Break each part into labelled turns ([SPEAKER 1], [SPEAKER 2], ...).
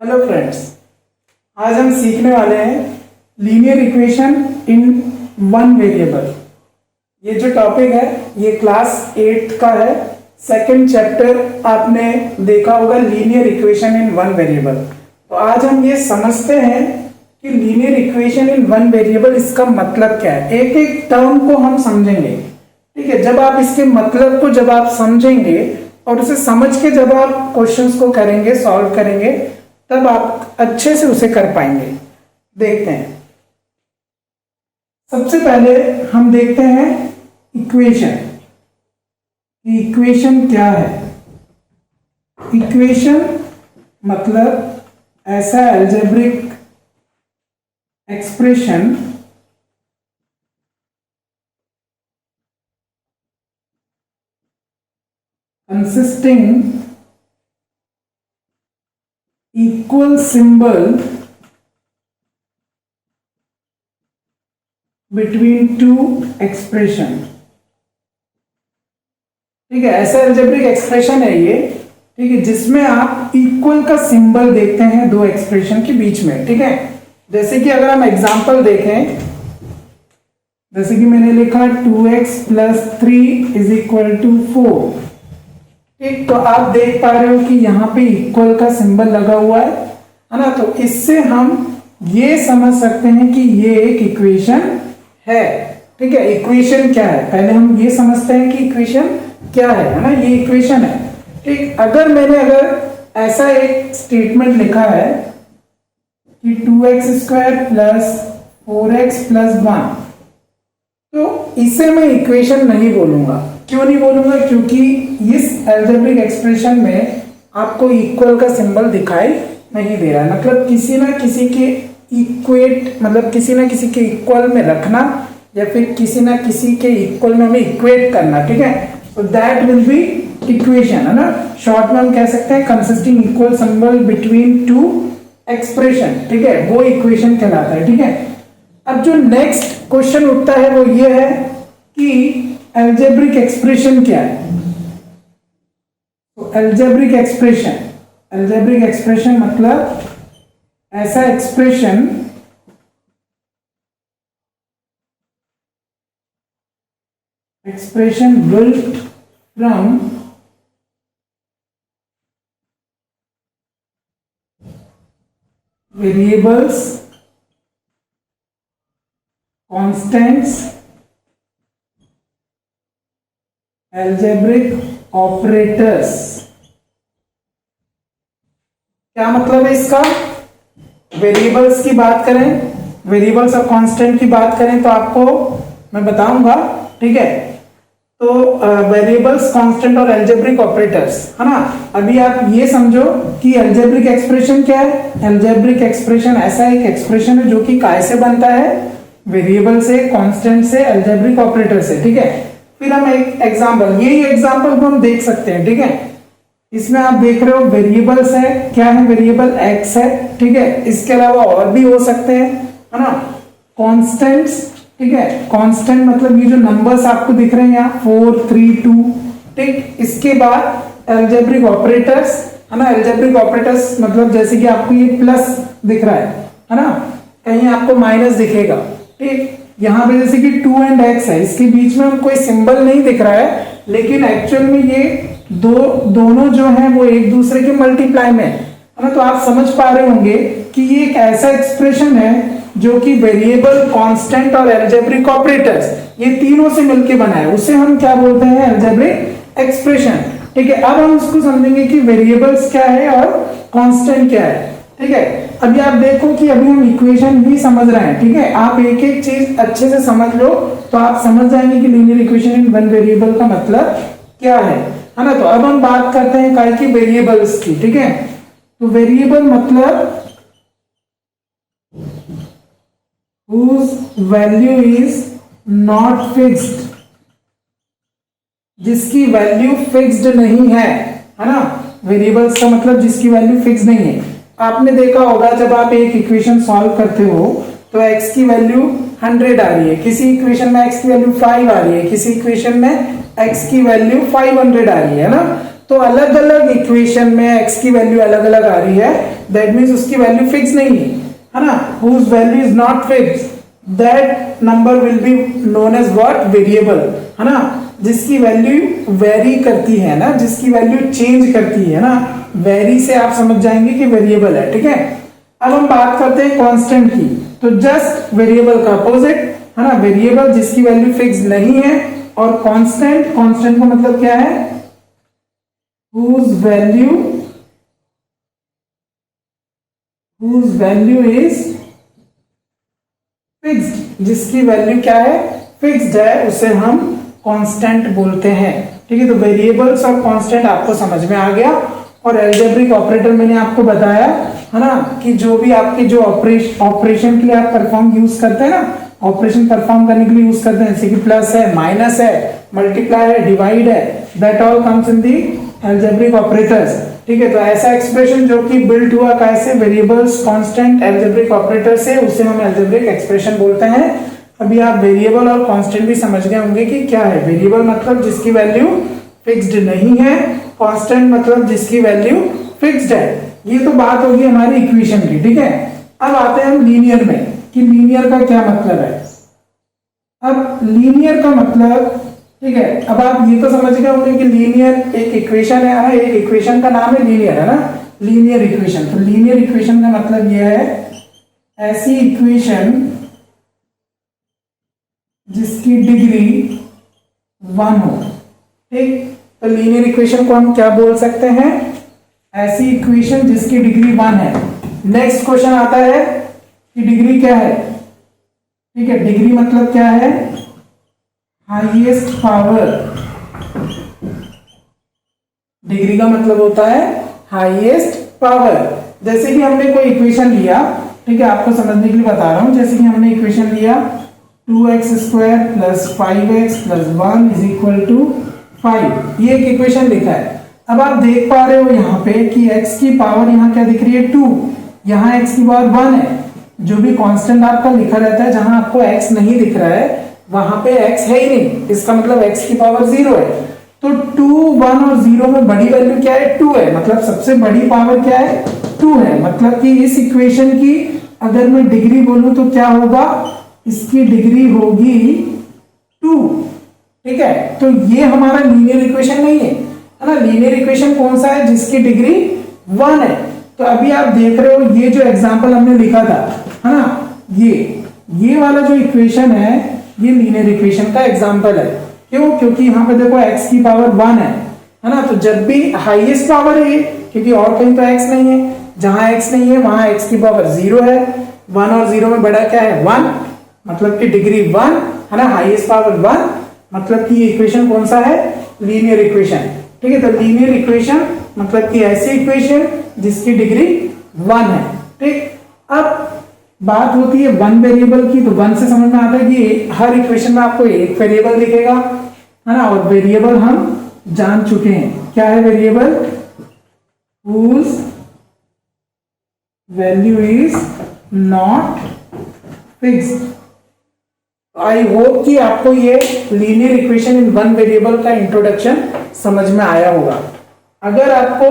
[SPEAKER 1] Hello friends, आज हम सीखने वाले हैं linear equation in one variable. ये जो टॉपिक है ये क्लास 8 का है। सेकंड चैप्टर आपने देखा होगा linear equation in one variable. तो आज हम ये समझते हैं कि linear equation in one variable इसका मतलब क्या है। एक एक टर्म को हम समझेंगे, ठीक है। जब आप इसके मतलब को जब आप समझेंगे और उसे समझ के जब आप क्वेश्चंस को करेंगे, सॉल्व करेंगे, तब आप अच्छे से उसे कर पाएंगे। देखते हैं, सबसे पहले हम देखते हैं इक्वेशन। इक्वेशन क्या है? इक्वेशन मतलब ऐसा algebraic expression consisting equal symbol between two expression। ठीक है, ऐसा अलजेब्रिक एक्सप्रेशन है ये, ठीक है, जिसमें आप इक्वल का सिंबल देखते हैं दो एक्सप्रेशन के बीच में। ठीक है, जैसे कि अगर हम एग्जांपल देखें, जैसे कि मैंने लिखा 2x + 3 = 4। ठीक, तो आप देख पा रहे हो कि यहाँ पे इक्वल का सिंबल लगा हुआ है ना। तो इससे हम ये समझ सकते हैं कि ये एक इक्वेशन है। ठीक है, इक्वेशन क्या है पहले हम ये समझते हैं कि इक्वेशन क्या है ना। ये इक्वेशन है। ठीक, अगर ऐसा एक स्टेटमेंट लिखा है कि 2x² + 4x + 1, तो इसे मैं इक्वेशन नहीं बोलूंगा। क्यों नहीं बोलूंगा? क्योंकि इस अलजेब्रिक एक्सप्रेशन में आपको इक्वल का सिंबल दिखाई नहीं दे रहा है। मतलब किसी ना किसी के इक्वेट, मतलब किसी ना किसी के इक्वल में रखना या फिर किसी ना किसी के इक्वल में हमें इक्वेट करना। ठीक है, तो दैट विल बी इक्वेशन, है ना। शॉर्ट में हम कह सकते हैं consisting equal symbol between two expression. ठीक है, वो इक्वेशन कहलाता है। ठीक है, अब जो नेक्स्ट क्वेश्चन उठता है वो ये है कि अलजेब्रिक एक्सप्रेशन क्या है। तो अलजेब्रिक एक्सप्रेशन मतलब ऐसा expression built from variables, constants, algebraic operators। क्या मतलब है इसका? वेरिएबल्स की बात करें, वेरिएबल्स और कांस्टेंट की बात करें तो आपको मैं बताऊंगा। ठीक है, तो वेरिएबल्स, कांस्टेंट और अलजेब्रिक ऑपरेटर्स, है ना। अभी आप ये समझो कि अलजेब्रिक एक्सप्रेशन क्या है। अलजेब्रिक एक्सप्रेशन ऐसा एक एक्सप्रेशन है जो कि काय से बनता है? वेरिएबल से, कांस्टेंट से, अलजेब्रिक ऑपरेटर से। ठीक है, फिर हम एक एग्जांपल, यही एग्जांपल को हम देख सकते हैं। ठीक है, इसमें आप देख रहे हो वेरिएबल्स है, क्या है? वेरिएबल x है। ठीक है, इसके अलावा और भी हो सकते हैं, है ना। कांस्टेंट्स, ठीक है, कांस्टेंट मतलब ये जो नंबर्स आपको दिख रहे हैं यहाँ 4, 3, 2। ठीक, इसके बाद अलजेब्रिक ऑपरेटर्स, है ना। अलजेब्रिक ऑपरेटर्स मतलब जैसे कि आपको ये प्लस दिख रहा है ना, कहीं आपको माइनस दिखेगा। ठीक, यहाँ पे जैसे कि 2 और x है, इसके बीच में कोई सिंबल नहीं दिख रहा है, लेकिन एक्चुअल में ये दोनों जो हैं वो एक दूसरे के मल्टीप्लाई में है ना। तो आप समझ पा रहे होंगे कि ये एक ऐसा एक्सप्रेशन है जो कि वेरिएबल, कांस्टेंट और अलजेब्रिक ऑपरेटर्स, ये तीनों से मिलकर बना है। उसे हम क्या बोलते हैं? Algebraic expression. ठीक है, अब हम इसको समझेंगे कि वेरिएबल्स क्या है और कांस्टेंट क्या है। ठीक है, अभी आप देखो कि अभी हम इक्वेशन भी समझ रहे हैं। ठीक है, आप एक एक चीज अच्छे से समझ लो तो आप समझ जाएंगे कि linear equation in one variable का मतलब क्या है ना। तो अब हम बात करते हैं काय की? वेरिएबल्स की। ठीक है, तो वेरिएबल मतलब whose value is not fixed, जिसकी वैल्यू फिक्स्ड नहीं है ना। वेरिएबल्स का मतलब जिसकी वैल्यू फिक्स नहीं है। आपने देखा होगा जब आप एक इक्वेशन सॉल्व करते हो तो x की वैल्यू 100 आ रही है, किसी इक्वेशन में x की वैल्यू 5 आ रही है, किसी इक्वेशन में x की वैल्यू 500 आ रही है ना। तो अलग अलग इक्वेशन में x की वैल्यू अलग अलग आ रही है, दैट मीन्स उसकी वैल्यू फिक्स नहीं है ना, whose value is not fixed, that number will be known as what, variable, है ना, जिसकी वैल्यू वेरी करती है ना, जिसकी वैल्यू चेंज करती है ना, वेरी से आप समझ जाएंगे कि वेरिएबल है, ठीक है। अब हम बात करते हैं कांस्टेंट की, तो जस्ट वेरिएबल का अपोजिट, है ना, वेरिएबल जिसकी वैल्यू फिक्स नहीं है, और कांस्टेंट, कांस्टेंट का मतलब क्या है, whose value is fixed, जिसकी वैल्यू क्या है, फिक्स्ड है, उसे हम कांस्टेंट बोलते हैं, ठीक है। तो वेरिएबल्स और कांस्टेंट आपको समझ में आ गया। और अलजेब्रिक ऑपरेटर मैंने आपको बताया, है ना, कि जो भी आपके जो ऑपरेशन के लिए आप परफॉर्म यूज करते हैं ना, ऑपरेशन परफॉर्म करने के लिए यूज करते हैं, जैसे कि प्लस है, माइनस है, मल्टीप्लाई है, डिवाइड है, that all comes in the algebraic operators, ठीक है। तो ऐसा एक्सप्रेशन जो कि बिल्ट हुआ कैसे, वेरिएबल्स, कांस्टेंट, अलजेब्रिक ऑपरेटर से, उसे हम अलजेब्रिक एक्सप्रेशन बोलते हैं। अभी आप वेरिएबल और कांस्टेंट भी समझ गए होंगे कि क्या है। वेरिएबल मतलब जिसकी वैल्यू फिक्स्ड नहीं है, कांस्टेंट मतलब जिसकी वैल्यू फिक्स्ड है। ये तो बात होगी हमारी इक्वेशन की, ठीक है। अब आते हैं हम लीनियर में, कि लीनियर का क्या मतलब है। अब लीनियर का मतलब, ठीक है, अब आप ये तो समझ गए होंगे कि लीनियर एक इक्वेशन है ना, एक इक्वेशन का नाम है लीनियर, है ना, लीनियर इक्वेशन। तो लीनियर इक्वेशन का मतलब यह है ऐसी इक्वेशन जिसकी डिग्री 1 हो, ठीक। तो लीनियर इक्वेशन को हम क्या बोल सकते हैं, ऐसी इक्वेशन जिसकी डिग्री 1 है। नेक्स्ट क्वेश्चन आता है कि डिग्री क्या है, ठीक है, डिग्री मतलब क्या है, हाईएस्ट पावर। डिग्री का मतलब होता है हाईएस्ट पावर। जैसे कि हमने कोई इक्वेशन लिया, ठीक है, आपको समझने के लिए बता रहा हूं, जैसे कि हमने इक्वेशन लिया 2x square plus 5x plus 1 is equal to 5, ये एक इक्वेशन लिखा है। अब आप देख पा रहे हो यहाँ पे कि x की पावर यहाँ क्या दिख रही है, 2, यहाँ x की पावर 1 है। जो भी कांस्टेंट आपका लिखा रहता है, जहां आपको x नहीं दिख रहा है वहां पे x है ही नहीं, इसका मतलब x की पावर 0 है। तो 2, 1 और 0 में बड़ी वैल्यू क्या है, 2 है, मतलब सबसे बड़ी पावर क्या है, 2 है। मतलब कि इस इक्वेशन की अगर मैं डिग्री बोलूं तो क्या होगा, इसकी डिग्री होगी 2, ठीक है। तो ये हमारा लीनियर इक्वेशन नहीं है ना। लीनियर इक्वेशन कौन सा है, जिसकी डिग्री 1 है। तो अभी आप देख रहे हो ये जो एग्जांपल हमने लिखा था, है ना, ये वाला जो इक्वेशन है ये लीनियर इक्वेशन का एग्जांपल है। क्यों, क्योंकि यहाँ पे देखो x की पावर 1 है ना। तो जब भी हाईएस्ट पावर है, क्योंकि और कहीं तो x नहीं है, जहां x नहीं है वहां x की पावर 0 है। 1 और 0 में बड़ा क्या है, 1, मतलब कि डिग्री 1 है ना, हाईएस्ट पावर 1, मतलब कि ये इक्वेशन कौन सा है, लीनियर इक्वेशन, ठीक है। तो लीनियर इक्वेशन मतलब कि ऐसी इक्वेशन जिसकी डिग्री 1 है, ठीक। अब बात होती है 1 वेरिएबल की, तो 1 से समझ में आता है कि हर इक्वेशन में आपको एक वेरिएबल दिखेगा, है ना। और वेरिएबल हम जान चुके हैं, क्या है variable, whose value is not fixed। I hope कि आपको ये लीनियर इक्वेशन इन 1 वेरिएबल का इंट्रोडक्शन समझ में आया होगा। अगर आपको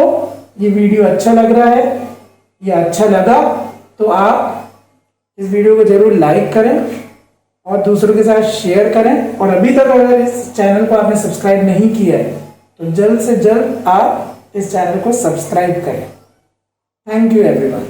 [SPEAKER 1] ये वीडियो अच्छा लग रहा है या अच्छा लगा तो आप इस वीडियो को जरूर लाइक करें और दूसरों के साथ शेयर करें। और अभी तक अगर इस चैनल को आपने सब्सक्राइब नहीं किया है तो जल्द से जल्द आप इस चैनल को सब्सक्राइब करें। Thank you everyone.